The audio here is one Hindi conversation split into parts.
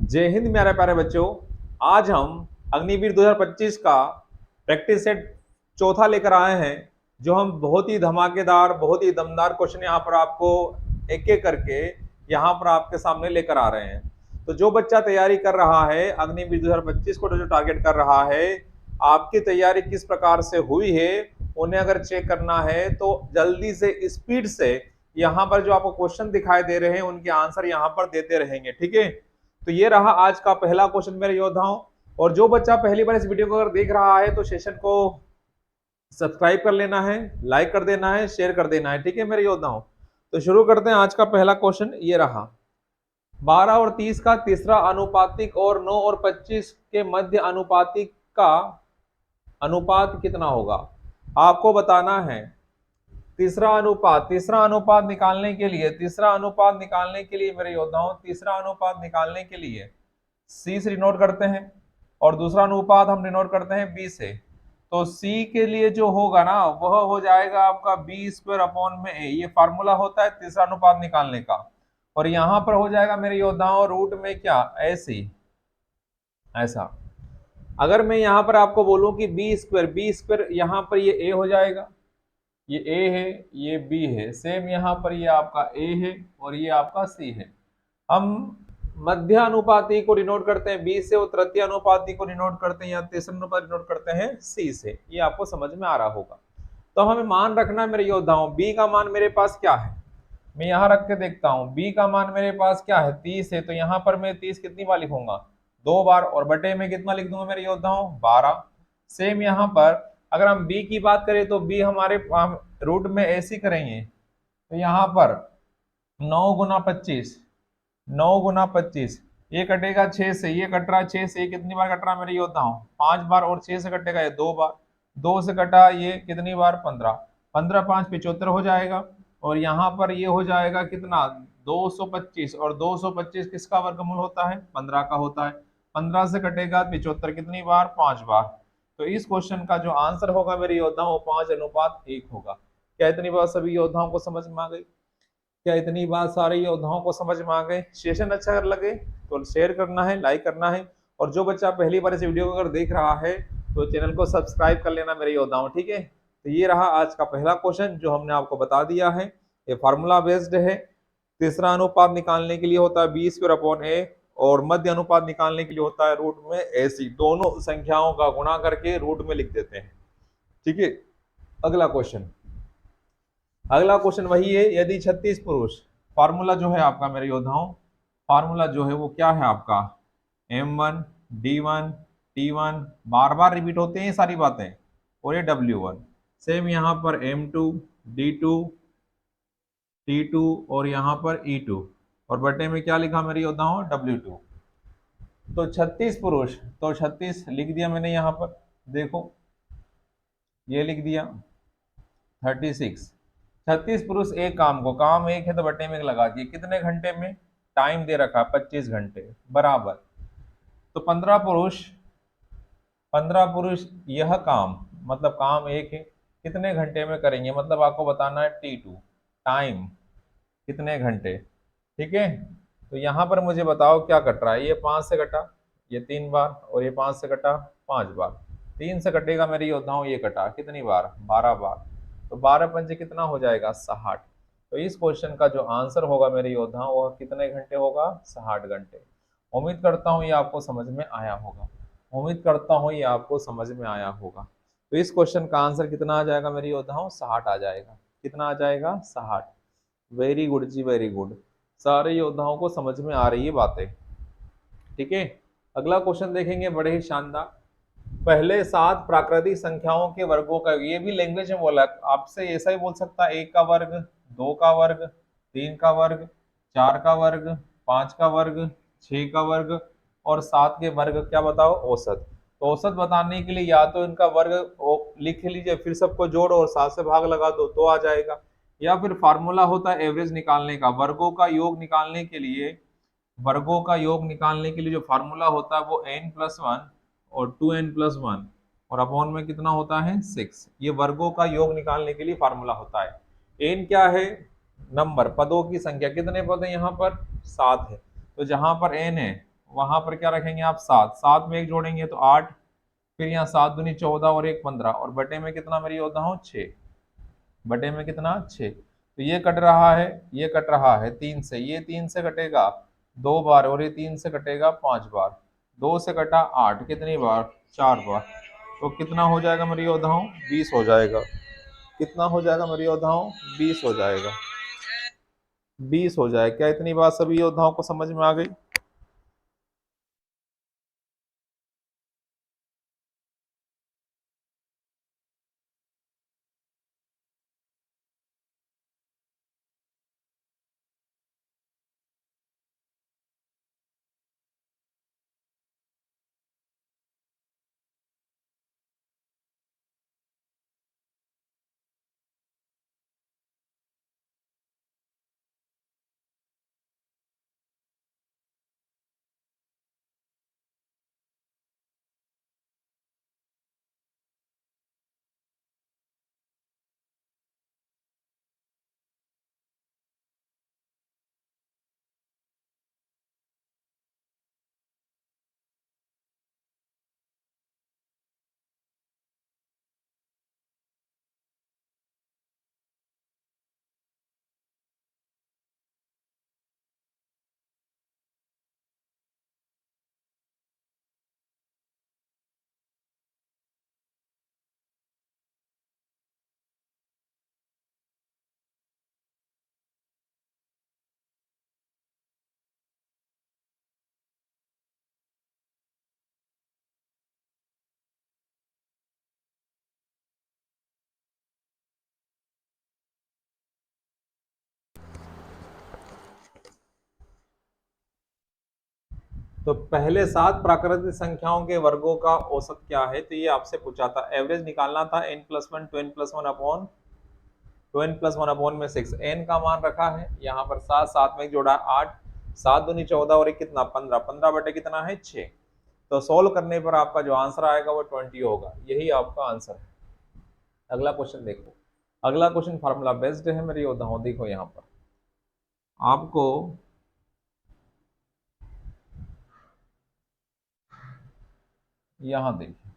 जय हिंद मेरे प्यारे बच्चों। आज हम अग्निवीर 2025 का प्रैक्टिस सेट चौथा लेकर आए हैं, जो हम बहुत ही धमाकेदार, बहुत ही दमदार क्वेश्चन यहाँ पर आपको एक एक करके यहाँ पर आपके सामने लेकर आ रहे हैं। तो जो बच्चा तैयारी कर रहा है अग्निवीर 2025 को जो टारगेट कर रहा है, आपकी तैयारी किस प्रकार से हुई है उन्हें अगर चेक करना है तो जल्दी से स्पीड से यहाँ पर जो आपको क्वेश्चन दिखाई दे रहे हैं उनके आंसर यहाँ पर देते रहेंगे। ठीक है, तो ये रहा आज का पहला क्वेश्चन मेरे योद्धाओं। और जो बच्चा पहली बार इस वीडियो को अगर देख रहा है तो सेशन को सब्सक्राइब कर लेना है, लाइक कर देना है, शेयर कर देना है। ठीक है मेरे योद्धाओं, तो शुरू करते हैं। आज का पहला क्वेश्चन ये रहा, 12 और 30 का तीसरा अनुपातिक और 9 और 25 के मध्य अनुपातिक का अनुपात कितना होगा। आपको बताना है तीसरा अनुपात निकालने के लिए, मेरे योद्धाओं तीसरा अनुपात निकालने के लिए C से डिनोट करते हैं और दूसरा अनुपात हम डिनोट करते हैं B से। तो C के लिए जो होगा ना वह हो जाएगा आपका B² A। ये फार्मूला होता है तीसरा अनुपात निकालने का। और यहाँ पर हो जाएगा मेरे योद्धाओं रूट में क्या ऐसी ऐसा। अगर मैं यहाँ पर आपको बोलूं कि B² यहाँ पर ये A हो जाएगा, ये A है, ये B है, सेम यहाँ पर ये आपका A है और ये आपका C है। हम मध्य अनुपाती को डिनोट करते हैं B से और तृतीय अनुपाती को डिनोट करते हैं या तीसरा अनुपात डिनोट करते हैं C से। ये आपको समझ में आ रहा होगा। तो हमें मान रखना है मेरे योद्धाओं, B का मान मेरे पास क्या है, मैं यहाँ रख के देखता हूँ। B का मान मेरे पास क्या है 30 है, तो यहाँ पर मैं 30 कितनी बार लिखूंगा 2 बार और बटे में कितना लिख दूंगा मेरे योद्धाओं 12। सेम यहाँ पर अगर हम B की बात करें तो B हमारे रूट में ऐसी करेंगे, तो यहाँ पर 9 गुना 25, ये कटेगा 6 से, ये कट रहा है 6 से, ये कितनी बार कट रहा है मेरे योद्धाओं 5 बार और 6 से कटेगा ये 2 बार, 2 से कटा ये कितनी बार 15, 15 5 75 हो जाएगा। और यहाँ पर ये हो जाएगा कितना 225 और 225 किसका वर्गमूल होता है 15 का होता है। 15 से कटेगा 75 कितनी बार 5 बार। तो इस क्वेश्चन का जो आंसर होगा मेरे योद्धाओं 5:1 होगा। क्या इतनी बात सभी योद्धाओं को समझ में आ गई? क्या इतनी बात सारे योद्धाओं को समझ में आ गए? सेशन अच्छा अगर लगे तो शेयर करना है, लाइक करना है। और जो बच्चा पहली बार इस वीडियो को अगर देख रहा है तो चैनल को सब्सक्राइब कर लेना मेरे योद्धाओं। ठीक है, तो ये रहा आज का पहला क्वेश्चन जो हमने आपको बता दिया है। ये फार्मूला बेस्ड है। तीसरा अनुपात निकालने के लिए होता है B² A और मध्य अनुपात निकालने के लिए होता है रूट में AC। दोनों संख्याओं का गुणा करके रूट में लिख देते हैं। ठीक है, अगला क्वेश्चन वही है, यदि 36 पुरुष, फार्मूला जो है आपका मेरे योद्धाओं, फार्मूला जो है वो क्या है आपका M1 D1 T1, बार बार रिपीट होते हैं ये सारी बातें, और ये W1। सेम यहाँ पर M2 D2 T2 और यहाँ पर E2 और बटे में क्या लिखा मेरे योद्धाओं W2। तो 36 पुरुष, तो 36 लिख दिया मैंने यहाँ पर, देखो ये लिख दिया 36 पुरुष एक काम को, काम एक है तो बटे में लगा दिए, कितने घंटे में टाइम दे रखा 25 घंटे बराबर। तो 15 पुरुष यह काम, मतलब काम एक है, कितने घंटे में करेंगे, मतलब आपको बताना है T2 टाइम कितने घंटे। ठीक है, तो यहाँ पर मुझे बताओ क्या कट रहा है, ये 5 से कटा ये 3 बार और ये 5 से कटा 5 बार, 3 से कटेगा मेरे योद्धाओं ये कटा कितनी बार 12 बार। तो 12 पंजे कितना हो जाएगा 60। तो इस क्वेश्चन का जो आंसर होगा मेरे योद्धाओं वह कितने घंटे होगा 60 घंटे। उम्मीद करता हूँ ये आपको समझ में आया होगा, तो इस क्वेश्चन का आंसर कितना आ जाएगा मेरे योद्धाओं 60 आ जाएगा। कितना आ जाएगा 60। वेरी गुड जी, वेरी गुड, सारे योद्धाओं को समझ में आ रही है बातें। ठीक है, अगला क्वेश्चन देखेंगे, बड़े ही शानदार। पहले 7 प्राकृतिक संख्याओं के वर्गों का, ये भी लैंग्वेज में बोला, आपसे ऐसा ही बोल सकता है 1 का वर्ग, 2 का वर्ग, 3 का वर्ग, 4 का वर्ग, 5 का वर्ग, 6 का वर्ग और 7 के वर्ग, क्या बताओ औसत। तो औसत बताने के लिए या तो इनका वर्ग लिख लीजिए, फिर सबको जोड़ो और 7 से भाग लगा दो तो आ जाएगा, या फिर फार्मूला होता है एवरेज निकालने का, वर्गों का योग निकालने के लिए, जो फार्मूला होता है वो n+1 और 2n+1 और अपॉन में कितना होता है 6। ये वर्गों का योग निकालने के लिए फार्मूला होता है। n क्या है नंबर, पदों की संख्या, कितने पद है यहाँ पर 7 है, तो जहां पर n है वहां पर क्या रखेंगे आप 7, 7 में एक जोड़ेंगे तो 8, फिर यहाँ 7 दूनी 14 और एक 15, और बटे में कितना मेरी योद्धा हूँ 6, बटे में कितना 6। तो ये कट रहा है, ये कट रहा है 3 से, ये 3 से कटेगा 2 बार और ये 3 से कटेगा 5 बार, 2 से कटा 8, कितनी बार 4 बार। तो कितना हो जाएगा मेरी योद्धाओं 20 हो जाएगा। कितना हो जाएगा मेरी योद्धाओं 20 हो जाएगा, 20 हो जाए। क्या इतनी बात सभी योद्धाओं को समझ में आ गई? तो पहले 7 प्राकृतिक संख्याओं के वर्गों का औसत क्या है, तो ये आपसे पूछा था। एवरेज निकालना था n+1 2n+1 अपॉन 2n+1 में 6, n का मान रखा है यहाँ पर 7, 7 में एक जोड़ा 8, 7 दूनी 14 और एक कितना 15, 15 बटे कितना है 6। तो सोल्व करने पर आपका जो आंसर आएगा वो 20 होगा, यही आपका आंसर है। अगला क्वेश्चन देखो, अगला क्वेश्चन फार्मूला बेस्ड है मेरे योद्धाओं। देखो यहाँ पर आपको यहाँ देखिए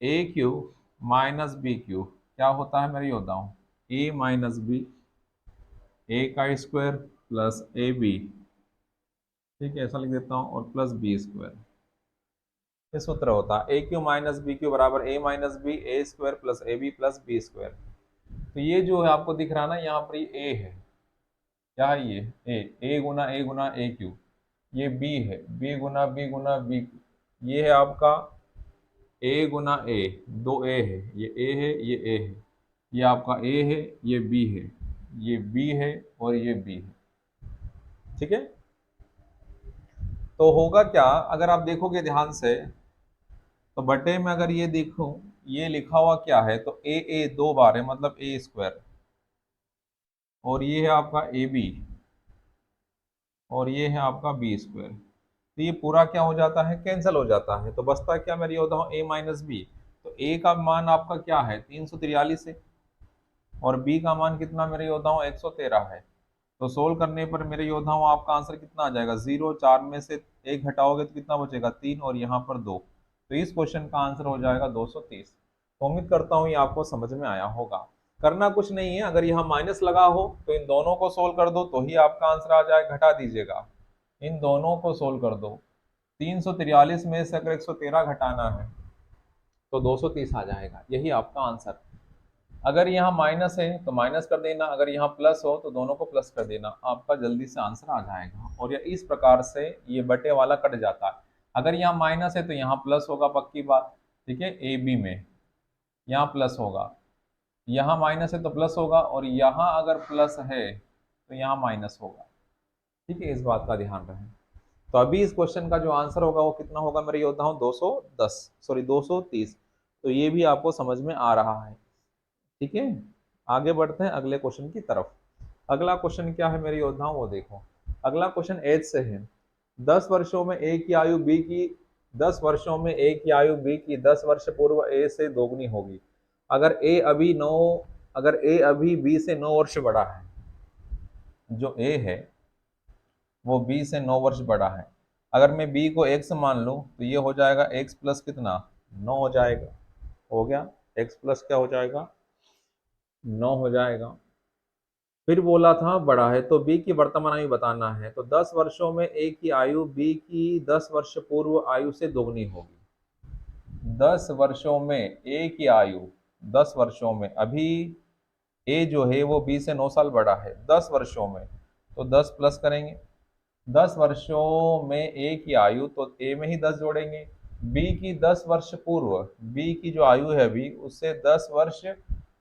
ए क्यू माइनस बी क्यू क्या होता है मेरे योद्धाओं, ए माइनस बी, ए का स्क्वायर प्लस ए बी, ठीक है ऐसा लिख देता हूँ, और प्लस बी स्क्वायर। ये सूत्र होता है A cube minus B cube बराबर A minus B A square plus A B plus B square. तो ये जो है आपको दिख रहा ना यहाँ पर, ये ए है, क्या है ये ए गुना ए क्यू, ये बी है, बी गुना बी, ये है आपका ए गुना ए, दो ए है, ये ए है ये ए है, ये आपका ए है ये बी है, ये बी है और ये बी है, ठीक है। तो होगा क्या, अगर आप देखोगे ध्यान से तो बटे में अगर ये देखो, ये लिखा हुआ क्या है, तो ए दो बार है मतलब ए स्क्वायर, और ये है आपका ए बी, और ये है आपका बी स्क्वायर। तो ये पूरा क्या हो जाता है, कैंसिल हो जाता है। तो बचता क्या मेरी होता हूँ ए माइनस बी। तो ए का मान आपका क्या है 343 है, और बी का मान कितना मेरे योद्धाओं 113 है। तो सोल्व करने पर मेरे योद्धाओं आपका आंसर कितना आ जाएगा 0, 4 में से एक हटाओगे तो कितना बचेगा 3, और यहाँ पर 2। तो इस क्वेश्चन का आंसर हो जाएगा 230। तो उम्मीद करता हूँ ये आपको समझ में आया होगा। करना कुछ नहीं है, अगर यहाँ माइनस लगा हो तो इन दोनों को सोल्व कर दो तो ही आपका आंसर आ जाए, घटा दीजिएगा, इन दोनों को सोल्व कर दो। 343 में से अगर 113 घटाना है तो 230 आ जाएगा, यही आपका आंसर। अगर यहाँ माइनस है तो माइनस कर देना, अगर यहाँ प्लस हो तो दोनों को प्लस कर देना, आपका जल्दी से आंसर आ जाएगा। और ये इस प्रकार से ये बटे वाला कट जाता है। अगर यहाँ माइनस है तो यहाँ प्लस होगा, पक्की बात, ठीक है। ए बी में यहाँ प्लस होगा, यहाँ माइनस है तो प्लस होगा, और यहाँ अगर प्लस है तो यहाँ माइनस होगा, ठीक है। इस बात का ध्यान रखें। तो अभी इस क्वेश्चन का जो आंसर होगा वो कितना होगा मेरे योद्धाओं 210, सॉरी 230। तो ये भी आपको समझ में आ रहा है, ठीक है। आगे बढ़ते हैं अगले क्वेश्चन की तरफ। अगला क्वेश्चन क्या है मेरे योद्धाओं, वो देखो। अगला क्वेश्चन एज से है। 10 वर्षों में ए की आयु बी की 10 वर्षों में ए की आयु बी की 10 वर्ष पूर्व ए से दोगुनी होगी। अगर ए अभी बी से 9 वर्ष बड़ा है, जो ए है वो बी से 9 वर्ष बड़ा है, अगर मैं b को x मान लूं तो ये हो जाएगा x प्लस कितना 9 हो जाएगा। हो गया, x प्लस क्या हो जाएगा 9 हो जाएगा। फिर बोला था बड़ा है तो b की वर्तमान आयु बताना है, तो 10 वर्षों में a की आयु b की 10 वर्ष पूर्व आयु से दोगुनी होगी। 10 वर्षों में a की आयु, 10 वर्षों में, अभी a जो है वो b से 9 साल बड़ा है, 10 वर्षों में तो 10 प्लस करेंगे। 10 वर्षों में a की आयु, तो a में ही 10 जोड़ेंगे। b की 10 वर्ष पूर्व, b की जो आयु है अभी उससे 10 वर्ष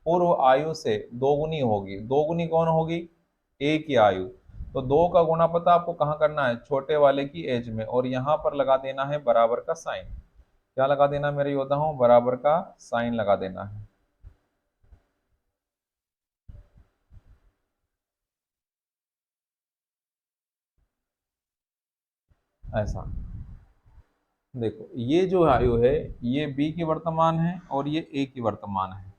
पूर्व आयु से दोगुनी होगी। दोगुनी कौन होगी a की आयु, तो 2 का गुणा पता आपको कहाँ करना है, छोटे वाले की एज में, और यहाँ पर लगा देना है बराबर का साइन। क्या लगा देना मेरे योद्धाओं, बराबर का साइन लगा देना है। ऐसा देखो, ये जो आयु है ये बी की वर्तमान है और ये ए की वर्तमान है,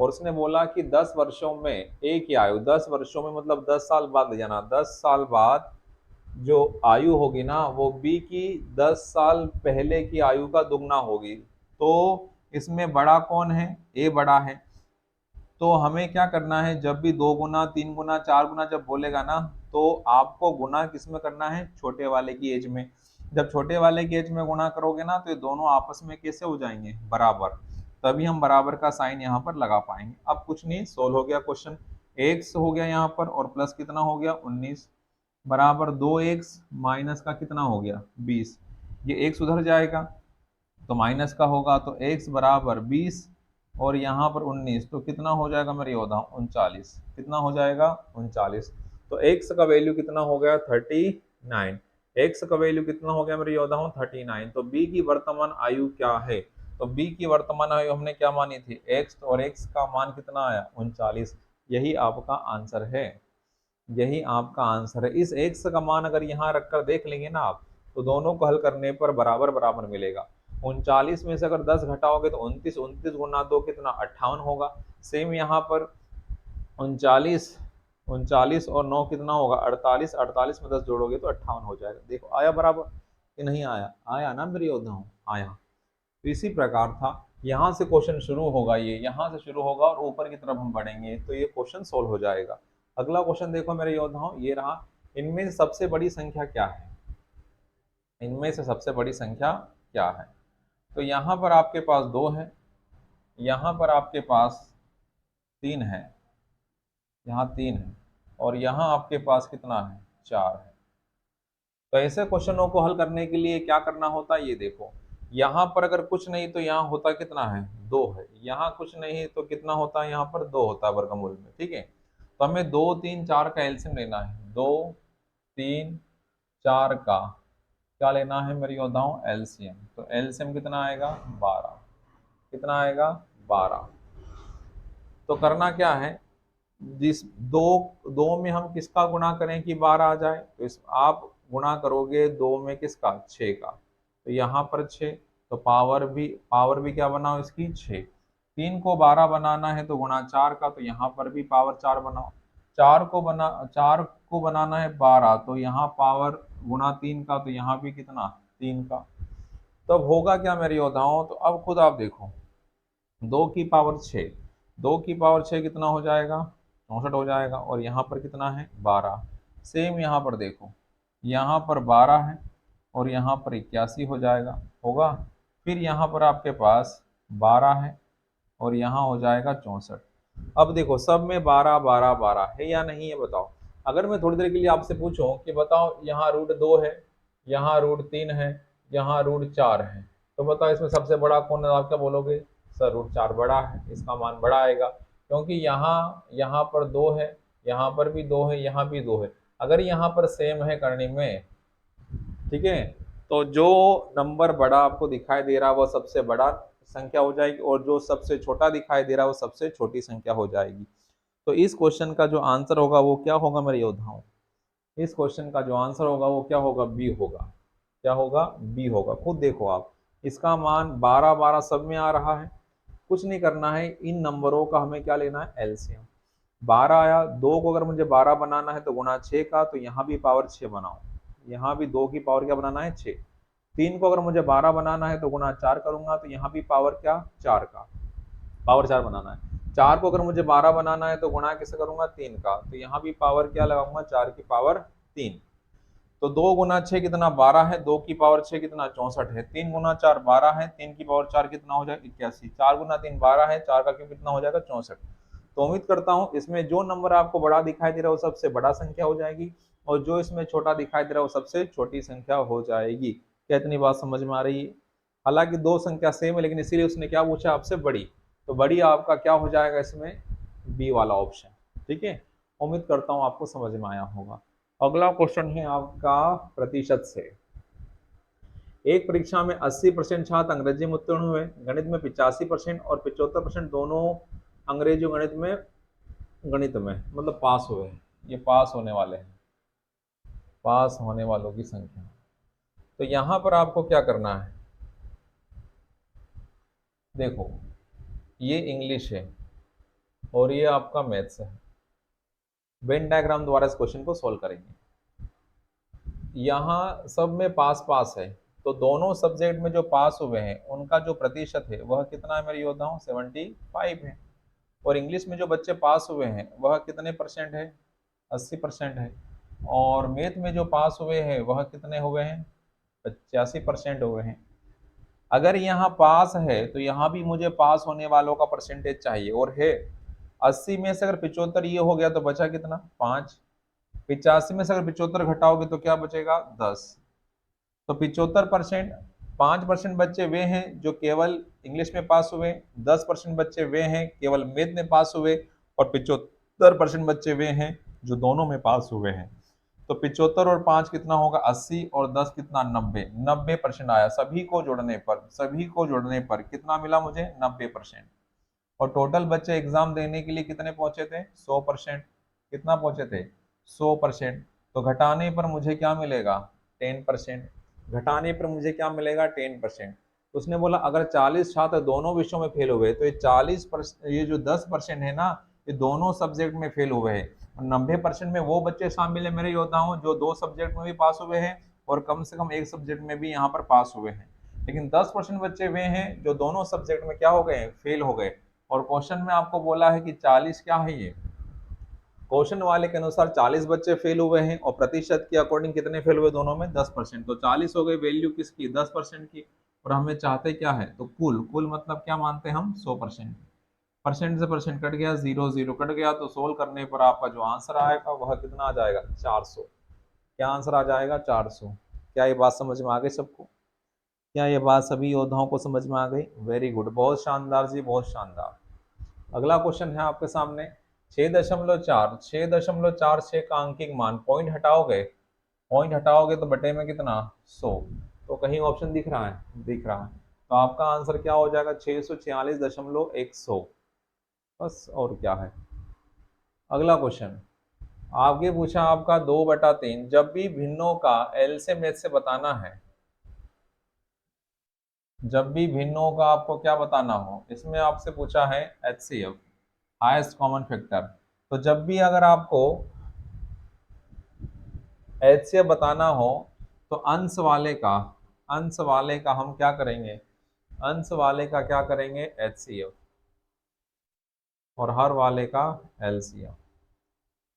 और उसने बोला कि 10 वर्षों में ए की आयु, 10 वर्षों में मतलब 10 साल बाद ले जाना, 10 साल बाद जो आयु होगी ना वो बी की 10 साल पहले की आयु का दुगना होगी। तो इसमें बड़ा कौन है, ए बड़ा है। तो हमें क्या करना है, जब भी 2 गुना 3 गुना 4 गुना जब बोलेगा ना, तो आपको गुना किस में करना है, छोटे वाले की एज में। जब छोटे वाले की एज में गुना करोगे ना तो ये दोनों आपस में कैसे हो जाएंगे, बराबर, तभी हम बराबर का साइन यहाँ पर लगा पाएंगे। अब कुछ नहीं, सोल्व हो गया क्वेश्चन। एक्स हो गया यहाँ पर और प्लस कितना हो गया 19, बराबर 2x माइनस का कितना हो गया 20। ये एक्स उधर जाएगा तो माइनस का होगा, तो x बराबर 20 और यहाँ पर 19, तो कितना हो जाएगा मेरे योद्धा 39। कितना हो जाएगा 39। तो x का वैल्यू कितना हो गया 39। x का वैल्यू कितना हो गया मेरे योद्धाओं 39। तो b की वर्तमान आयु क्या है, तो b की वर्तमान आयु हमने क्या मानी थी x, और x का मान कितना आया 39। यही आपका आंसर है, यही आपका आंसर है। इस x का मान अगर यहाँ रखकर देख लेंगे ना आप, तो दोनों को हल करने पर बराबर बराबर मिलेगा। 39 में से अगर 10 घटाओगे तो 29, 29 गुना 2 कितना 58 होगा। सेम यहाँ पर 39, 39 और 9 कितना होगा 48, 48 में 10 जोड़ोगे तो 58 हो जाएगा। देखो आया बराबर कि नहीं आया, आया ना मेरे योद्धाओं, आया। तो इसी प्रकार था, यहाँ से क्वेश्चन शुरू होगा, ये यहाँ से शुरू होगा और ऊपर की तरफ हम बढ़ेंगे तो ये क्वेश्चन सोल्व हो जाएगा। अगला क्वेश्चन देखो मेरे योद्धाओं, ये रहा, इनमें से सबसे बड़ी संख्या क्या है, इनमें से सबसे बड़ी संख्या क्या है। तो यहाँ पर आपके पास 2 है, यहाँ पर आपके पास 3 है, यहाँ 3 है, और यहाँ आपके पास कितना है 4 है। तो ऐसे क्वेश्चनों को हल करने के लिए क्या करना होता है, ये देखो, यहाँ पर अगर कुछ नहीं तो यहाँ होता कितना है 2 है, यहाँ कुछ नहीं तो कितना होता है यहाँ पर 2 होता है वर्गमूल में, ठीक है। तो हमें 2 3 4 का एलसीएम लेना है, 2 3 4 का क्या लेना है मेरे योद्धाओं एलसीएम। तो एलसीएम कितना आएगा 12, कितना आएगा 12। तो करना क्या है, जिस दो दो में हम किसका गुणा करें कि 12 आ जाए, तो इस आप गुणा करोगे 2 में किसका 6 का, तो यहाँ पर 6, तो पावर भी क्या बनाओ इसकी 6। 3 को 12 बनाना है तो गुणा 4 का, तो यहाँ पर भी पावर 4 बनाओ। 4 को बनाना है 12, तो यहाँ पावर गुणा 3 का, तो यहाँ भी कितना 3 का। तो अब होगा क्या मेरे योद्धाओं, तो अब खुद आप देखो, 2 की पावर 6, 2 की पावर 6 कितना हो जाएगा 64 हो जाएगा, और यहाँ पर कितना है 12। सेम यहाँ पर देखो, यहाँ पर 12 है और यहाँ पर 81 हो जाएगा, होगा। फिर यहाँ पर आपके पास 12 है और यहाँ हो जाएगा 64। अब देखो सब में 12 12 12 है या नहीं है बताओ। अगर मैं थोड़ी देर के लिए आपसे पूछूं कि बताओ यहाँ √2 है, यहाँ √3 है, यहाँ √4 है, तो बताओ इसमें सबसे बड़ा कौन है, आप क्या बोलोगे, सर √4 बड़ा है, इसका मान बड़ा आएगा, क्योंकि यहाँ पर 2 है, यहाँ पर भी 2 है, यहाँ भी 2 है। अगर यहाँ पर सेम है करने में, ठीक है, तो जो नंबर बड़ा आपको दिखाई दे रहा है वो सबसे बड़ा संख्या हो जाएगी, और जो सबसे छोटा दिखाई दे रहा है वो सबसे छोटी संख्या हो जाएगी। तो इस क्वेश्चन का जो आंसर होगा वो क्या होगा मेरे योद्धाओं, इस क्वेश्चन का जो आंसर होगा वो क्या होगा, बी होगा। क्या होगा, बी होगा। खुद देखो आप, इसका मान 12 12 सब में आ रहा है, कुछ नहीं करना है, इन नंबरों का हमें क्या लेना है एलसीएम। 12 आया, 2 को अगर मुझे 12 बनाना है तो गुणा 6 का, तो यहाँ भी पावर 6 बनाओ, यहाँ भी 2 की पावर क्या बनाना है 6। 3 को अगर मुझे 12 बनाना है तो गुणा 4 करूंगा, तो यहाँ भी पावर क्या 4 का, पावर 4 बनाना है। 4 को अगर मुझे 12 बनाना है तो गुणा किसे करूंगा 3 का, तो यहाँ भी पावर क्या लगाऊंगा 4 की पावर 3। तो 2 गुना 6 कितना 12 है, 2 की पावर 6 कितना 64 है, 3 गुना 4 12 है, 3 की पावर 4 कितना हो जाएगा 81, 4 गुना 3 12 है, 4 का क्यूब कितना हो जाएगा 64। तो उम्मीद करता हूँ इसमें जो नंबर आपको बड़ा दिखाई दे रहा है वो सबसे बड़ा संख्या हो जाएगी, और जो इसमें छोटा दिखाई दे रहा है वो सबसे छोटी संख्या हो जाएगी। क्या इतनी बात समझ में आ रही है? हालांकि दो संख्या सेम है, लेकिन इसीलिए उसने क्या पूछा आपसे बड़ी, तो बड़ी आपका क्या हो जाएगा इसमें बी वाला ऑप्शन। ठीक है, उम्मीद करता हूँ आपको समझ में आया होगा। अगला क्वेश्चन है आपका प्रतिशत से। एक परीक्षा में 80% छात्र अंग्रेजी में उत्तीर्ण हुए, गणित में 85% और 75% दोनों अंग्रेजी गणित में मतलब पास हुए। ये पास होने वाले हैं, पास होने वालों की संख्या। तो यहां पर आपको क्या करना है, देखो ये इंग्लिश है और ये आपका मैथ्स है। वेन डायग्राम द्वारा इस क्वेश्चन को सोल्व करेंगे। यहाँ सब में पास पास है, तो दोनों सब्जेक्ट में जो पास हुए हैं उनका जो प्रतिशत है वह कितना है मेरे योद्धाओं 75 है। और इंग्लिश में जो बच्चे पास हुए हैं वह कितने परसेंट है 80% है। और मैथ में जो पास हुए हैं वह कितने हुए हैं 85% हुए हैं। अगर यहाँ पास है तो यहाँ भी मुझे पास होने वालों का परसेंटेज चाहिए, और है 80 में से अगर 75 ये हो गया तो बचा कितना 5। 85 में से अगर 75 घटाओगे तो क्या बचेगा 10। तो 75%, 5% बच्चे वे हैं जो केवल इंग्लिश में पास हुए, 10% बच्चे वे हैं केवल मैथ में पास हुए, और 75% बच्चे वे हैं जो दोनों में पास हुए हैं। तो 75 और 5 कितना होगा 80, और 10 कितना 90, 90% आया। सभी को जोड़ने पर कितना मिला मुझे 90%। और टोटल बच्चे एग्जाम देने के लिए कितने पहुंचे थे 100%। कितना पहुंचे थे 100%। तो घटाने पर मुझे क्या मिलेगा 10%। घटाने पर मुझे क्या मिलेगा 10%। तो उसने बोला अगर 40 छात्र दोनों विषयों में फेल हुए तो ये 40%, ये जो 10% है ना, ये दोनों सब्जेक्ट में फेल हुए हैं। और 90% में वो बच्चे शामिल है मेरे योद्धाओं जो 2 सब्जेक्ट में भी पास हुए हैं और कम से कम 1 सब्जेक्ट में भी यहाँ पर पास हुए हैं। लेकिन 10% बच्चे वे हैं जो दोनों सब्जेक्ट में क्या हो गए फेल हो गए। और क्वेश्चन में आपको बोला है कि 40 क्या है, ये क्वेश्चन वाले के अनुसार 40 बच्चे फेल हुए हैं और प्रतिशत के अकॉर्डिंग कितने फेल हुए दोनों में 10%। तो 40 हो गई वैल्यू किसकी 10% की, और हमें चाहते क्या है तो कुल मतलब क्या मानते हैं हम 100%। परसेंट से परसेंट कट गया, 0 0 कट गया, तो सोल्व करने पर आपका जो आंसर आएगा वह कितना आ जाएगा 400। क्या आंसर आ जाएगा 400। क्या ये बात समझ में आ गई सबको? क्या ये बात सभी योद्धाओं को समझ में आ गई? वेरी गुड, बहुत शानदार जी, बहुत शानदार। अगला क्वेश्चन है आपके सामने 6.46 का अंकिक मान, पॉइंट हटाओगे तो बटे में कितना 100। तो कहीं ऑप्शन दिख रहा है, दिख रहा है। तो आपका आंसर क्या हो जाएगा 646.100। बस, और क्या है। अगला क्वेश्चन आगे पूछा आपका 2/3, जब भी भिन्नों का एलसीएम से बताना है, जब भी भिन्नों का आपको क्या बताना हो, इसमें आपसे पूछा है एचसीएफ हाईएस्ट कॉमन फैक्टर। तो जब भी अगर आपको एचसीएफ बताना हो तो अंश वाले का हम क्या करेंगे, अंश वाले का क्या करेंगे एचसीएफ, और हर वाले का एलसीएम।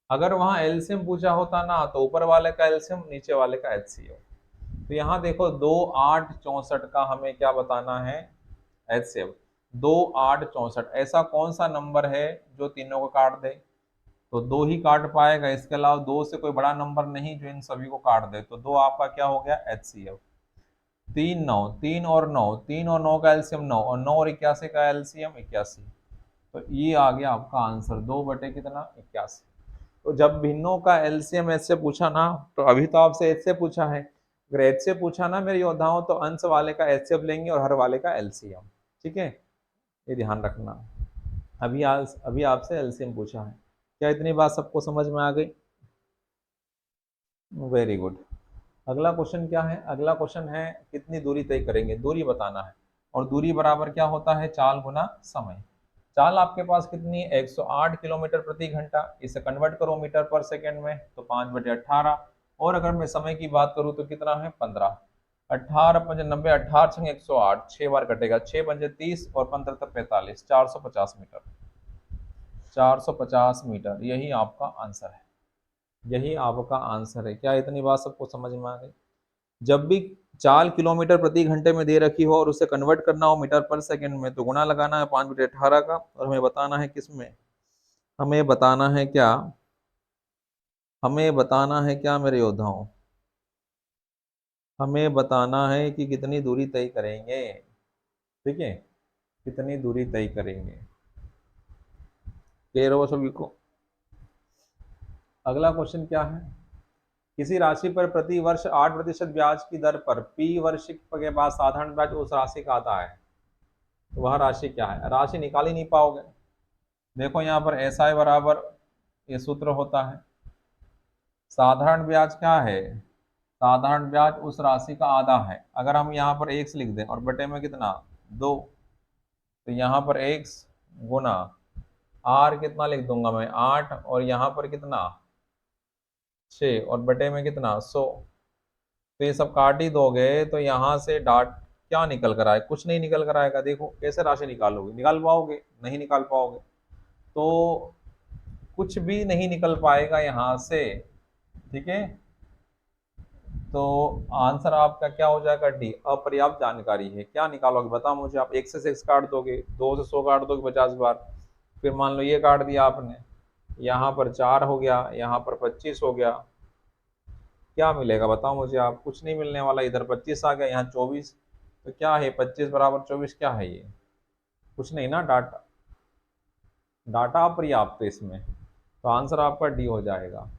अगर वहां एलसीएम पूछा होता ना तो ऊपर वाले का एलसीएम नीचे वाले का एचसीएफ। तो यहाँ देखो 2 8 64 का हमें क्या बताना है एचसीएफ। 2 8 64 ऐसा कौन सा नंबर है जो तीनों को काट दे, तो 2 ही काट पाएगा, इसके अलावा 2 से कोई बड़ा नंबर नहीं जो इन सभी को काट दे। तो 2 आपका क्या हो गया एचसीएफ। 3 9, 3 और 9 का एलसीएम 9, और 9 और 81 का एलसीएम 81। तो ये आ गया आपका आंसर 2 बटे कितना 81। तो जब भिन्नों का एलसीएम एच से पूछा ना, तो अभी तो आपसे एच से पूछा है, अगर एच से पूछा ना मेरे योद्धाओं तो अंश वाले का एचसीएफ लेंगे और हर वाले का एलसीएम। ठीक है, ये ध्यान रखना। अभी आपसे एलसीएम पूछा है। क्या इतनी बात सबको समझ में आ गई? Very good. अगला क्वेश्चन क्या है, अगला क्वेश्चन है कितनी दूरी तय करेंगे, दूरी बताना है। और दूरी बराबर क्या होता है चाल गुना समय। चाल आपके पास कितनी है 108 किलोमीटर प्रति घंटा, इसे कन्वर्ट करो मीटर पर सेकंड में तो 5/18। और अगर मैं समय की बात करूं तो कितना है 15। 18×5 = 90, 18×6 = 108, 6 बार कटेगा, 6×5 = 30 और 15 × 45, 450 मीटर। 450 मीटर, यही आपका आंसर है, यही आपका आंसर है। क्या इतनी बात सबको समझ में आ गई? जब भी चाल किलोमीटर प्रति घंटे में दे रखी हो और उसे कन्वर्ट करना हो मीटर पर सेकंड में, तो गुणा लगाना है 5/18 का, और हमें बताना है किसमें, हमें बताना है क्या, हमें बताना है क्या मेरे योद्धाओं, हमें बताना है कि कितनी दूरी तय करेंगे। ठीक है, कितनी दूरी तय करेंगे, क्लियर हो सभी को? अगला क्वेश्चन क्या है, किसी राशि पर प्रति वर्ष 8% ब्याज की दर पर P वर्ष के बाद साधारण ब्याज उस राशि का आता है, तो वह राशि क्या है? राशि निकाल ही नहीं पाओगे। देखो यहाँ पर SI बराबर, ये सूत्र होता है, साधारण ब्याज क्या है, साधारण ब्याज उस राशि का आधा है। अगर हम यहाँ पर x लिख दें और बटे में कितना 2, तो यहाँ पर x गुना r कितना लिख दूंगा मैं 8, और यहाँ पर कितना 6, और बटे में कितना 100। तो ये सब काट ही दोगे तो यहाँ से डाट क्या निकल कर आए, कुछ नहीं निकल कर आएगा। देखो कैसे राशि निकालोगे, निकाल पाओगे? नहीं निकाल पाओगे। तो कुछ भी नहीं निकल पाएगा यहाँ से। ठीक है, तो आंसर आपका क्या हो जाएगा? डी, अपर्याप्त जानकारी है। क्या निकालोगे बताओ मुझे? आप 1 से 6 काट दोगे, 2 से 100 काट दोगे 50 बार, फिर मान लो ये काट दिया आपने, यहाँ पर 4 हो गया, यहाँ पर 25 हो गया, क्या मिलेगा बताओ मुझे आप? कुछ नहीं मिलने वाला। इधर 25 आ गया, यहाँ 24, तो क्या है 25 बराबर 24, क्या है ये? कुछ नहीं ना, डाटा, डाटा अपर्याप्त है इसमें, तो आंसर आपका डी हो जाएगा।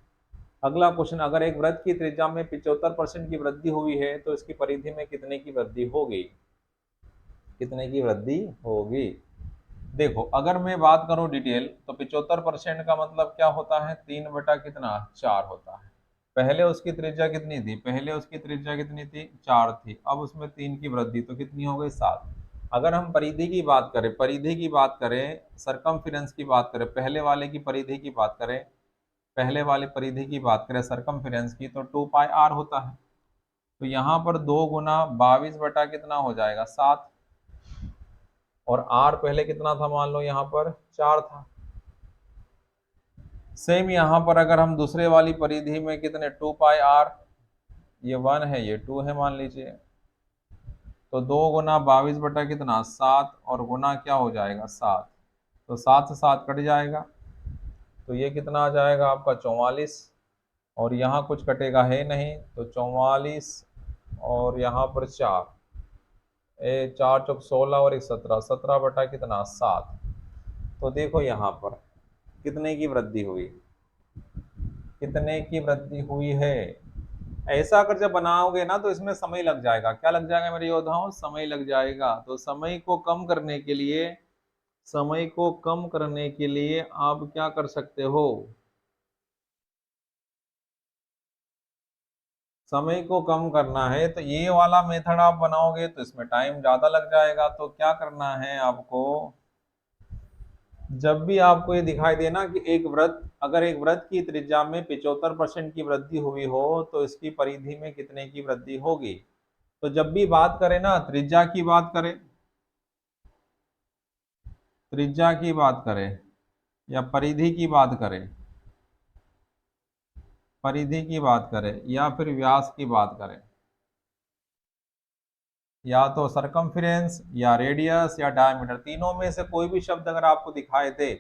अगला क्वेश्चन, अगर एक वृत्त की त्रिज्या में 75% की वृद्धि हुई है तो इसकी परिधि में कितने की वृद्धि होगी? कितने की वृद्धि होगी? देखो अगर मैं बात करूं डिटेल, तो 75% का मतलब क्या होता है? 3/4 होता है। पहले उसकी त्रिज्या कितनी थी? पहले उसकी त्रिज्या कितनी थी? 4 थी। अब उसमें 3 की वृद्धि, तो कितनी हो गई? 7। अगर हम परिधि की बात करें, परिधि की बात करें, सरकमफेरेंस की बात करें, पहले वाले की परिधि की बात करें, पहले वाली परिधि की बात करें सरकमफेरेंस की, तो 2πr होता है। तो यहाँ पर 2 गुना 22 बटा कितना हो जाएगा? 7। और r पहले कितना था? मान लो यहाँ पर 4 था। सेम यहाँ पर अगर हम दूसरे वाली परिधि में कितने 2πr, ये 1 है, ये 2 है मान लीजिए, तो 2 गुना 22 बटा कितना? 7, और गुना क्या हो जाएगा? 7। तो 7 से 7 कट जाएगा, तो ये कितना आ जाएगा आपका? 44। और यहाँ कुछ कटेगा है नहीं, तो 44 और यहाँ पर 4, 4 चौक 16 और 1 17, 17 बटा कितना? 7। तो देखो यहाँ पर कितने की वृद्धि हुई, कितने की वृद्धि हुई है। ऐसा अगर जब बनाओगे ना तो इसमें समय लग जाएगा। क्या लग जाएगा मेरे योद्धाओं? समय लग जाएगा। तो समय को कम करने के लिए, समय को कम करने के लिए आप क्या कर सकते हो? समय को कम करना है तो ये वाला मेथड आप बनाओगे तो इसमें टाइम ज्यादा लग जाएगा। तो क्या करना है आपको, जब भी आपको ये दिखाई दे ना कि एक वृत्त, अगर एक वृत्त की त्रिज्या में 75% की वृद्धि हुई हो तो इसकी परिधि में कितने की वृद्धि होगी। तो जब भी बात करें ना, त्रिज्या की बात करें, त्रिज्या की बात करें या परिधि की बात करें, परिधि की बात करें या फिर व्यास की बात करें, या तो सरकमफ्रेंस या रेडियस या डायमीटर, तीनों में से कोई भी शब्द अगर आपको दिखाई दे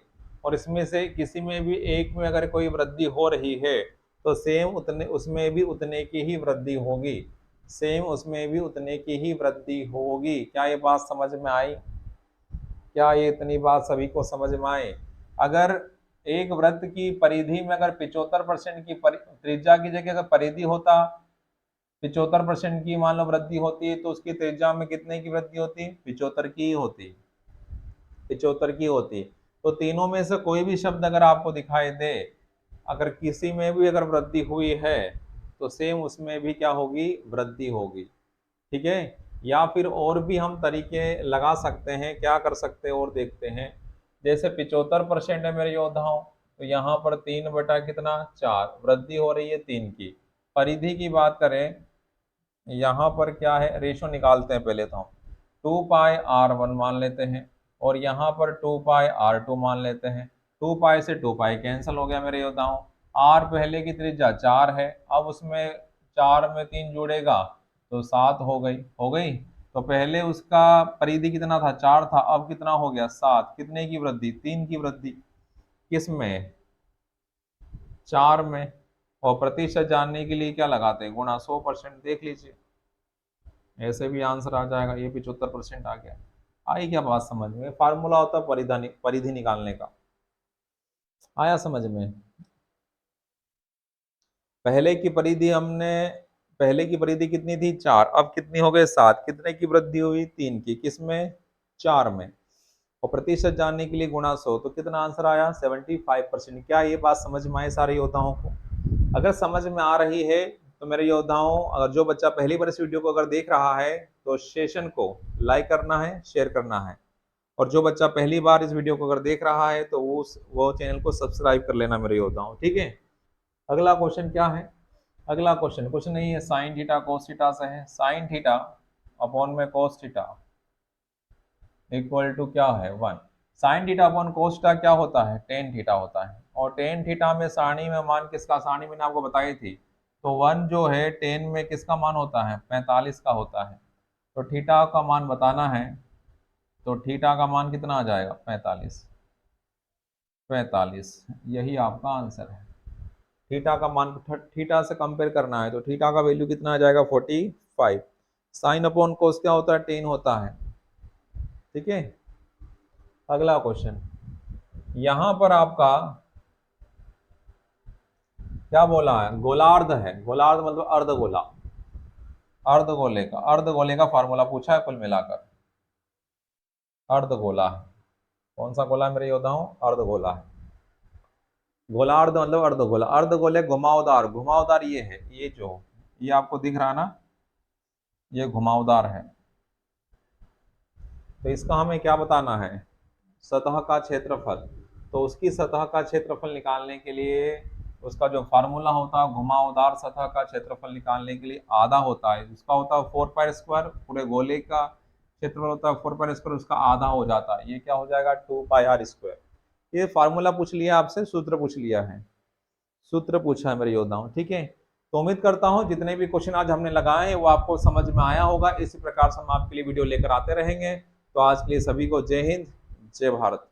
और इसमें से किसी में भी एक में अगर कोई वृद्धि हो रही है, तो सेम उतने उसमें भी उतने की ही वृद्धि होगी। सेम उसमें भी उतने की ही वृद्धि होगी। क्या ये बात समझ में आई? क्या ये इतनी बात सभी को समझ में आए? अगर एक वृत्त की परिधि में अगर 75% की त्रिज्या की जगह अगर परिधि होता, 75% की मान लो वृद्धि होती है, तो उसकी त्रिज्या में कितने की वृद्धि होती? 75 की होती, 75 की होती। तो तीनों में से कोई भी शब्द अगर आपको दिखाई दे, अगर किसी में भी अगर वृद्धि हुई है तो सेम उसमें भी क्या होगी? वृद्धि होगी। ठीक है, या फिर और भी हम तरीके लगा सकते हैं। क्या कर सकते हैं और देखते हैं। जैसे 75% है मेरे योद्धाओं, तो यहाँ पर 3 बटा कितना? 4 वृद्धि हो रही है 3 की। परिधि की बात करें, यहाँ पर क्या है, रेशो निकालते हैं पहले तो हम 2πr1 मान लेते हैं और यहाँ पर 2πr2 मान लेते हैं। 2π से 2π कैंसिल हो गया मेरे योद्धाओं। r पहले की त्रिज्या 4 है, अब उसमें 4 में 3 जुड़ेगा तो 7 हो गई। तो पहले उसका परिधि कितना था, 4 था, अब कितना हो गया 7। कितने की वृद्धि, 3 की वृद्धि, किसमें, 4 में। और प्रतिशत जानने के लिए क्या लगाते हैं, गुणा 100%। देख लीजिए ऐसे भी आंसर आ जाएगा, ये 75% आ गया। आई क्या बात समझ में, फार्मूला होता है परिधि निकालने का, आया समझ में। पहले की परिधि कितनी थी, 4, अब कितनी हो गई 7। कितने की वृद्धि हुई, 3 की, किसमें, 4 में। और प्रतिशत जानने के लिए गुणा 100, तो कितना आंसर आया, 75%। क्या ये बात समझ में आए सारे योद्धाओं को? अगर समझ में आ रही है तो मेरे योद्धाओं, अगर जो बच्चा पहली बार इस वीडियो को अगर देख रहा है तो सेशन को लाइक करना है, शेयर करना है। और जो बच्चा पहली बार इस वीडियो को अगर देख रहा है तो वो चैनल को सब्सक्राइब कर लेना मेरे योद्धाओं, ठीक है। अगला क्वेश्चन क्या है, अगला क्वेश्चन कुछ नहीं है, साइन थीटा कोस थीटा से है। साइन थीटा अपॉन में कोस थीटा इक्वल टू क्या है, 1। Sine theta upon cos theta क्या होता है, टेन थीटा होता है। और टेन थीटा में सारणी में मान किसका, सारणी मैंने आपको बताई थी, तो 1 जो है टेन में किसका मान होता है, 45 का होता है। तो थीटा का मान बताना है, तो थीटा का मान कितना आ जाएगा, 45, यही आपका आंसर है। थीटा का मान थीटा से कंपेयर करना है तो थीटा का वैल्यू कितना आ जाएगा, 45। साइन अपॉन कोस क्या होता है, टेन होता है, ठीक है। अगला क्वेश्चन, यहां पर आपका क्या बोला है, गोलार्ध है। गोलार्ध मतलब अर्धगोला, अर्धगोले का फार्मूला पूछा है कुल मिलाकर। अर्धगोला है, कौन सा गोला मेरे योद्धाओं, अर्धगोला है। गोलार्ध मतलब अर्धगोला, अर्धगोले घुमावदार, घुमावदार ये है, ये आपको दिख रहा ना, ये घुमावदार है। तो इसका हमें क्या बताना है, सतह का क्षेत्रफल। तो उसकी सतह का क्षेत्रफल निकालने के लिए उसका जो फार्मूला होता है, घुमावदार सतह का क्षेत्रफल निकालने के लिए आधा होता है, उसका होता है 4πr²। पूरे गोले का क्षेत्रफल होता है 4πr², उसका आधा हो जाता है, ये क्या हो जाएगा, 2πr²। ये फार्मूला पूछ लिया आपसे, सूत्र पूछ लिया है, सूत्र पूछा है मेरे योद्धाओं, ठीक है। तो उम्मीद करता हूं जितने भी क्वेश्चन आज हमने लगाए हैं वो आपको समझ में आया होगा। इसी प्रकार से हम आपके लिए वीडियो लेकर आते रहेंगे। तो आज के लिए सभी को जय हिंद, जय भारत।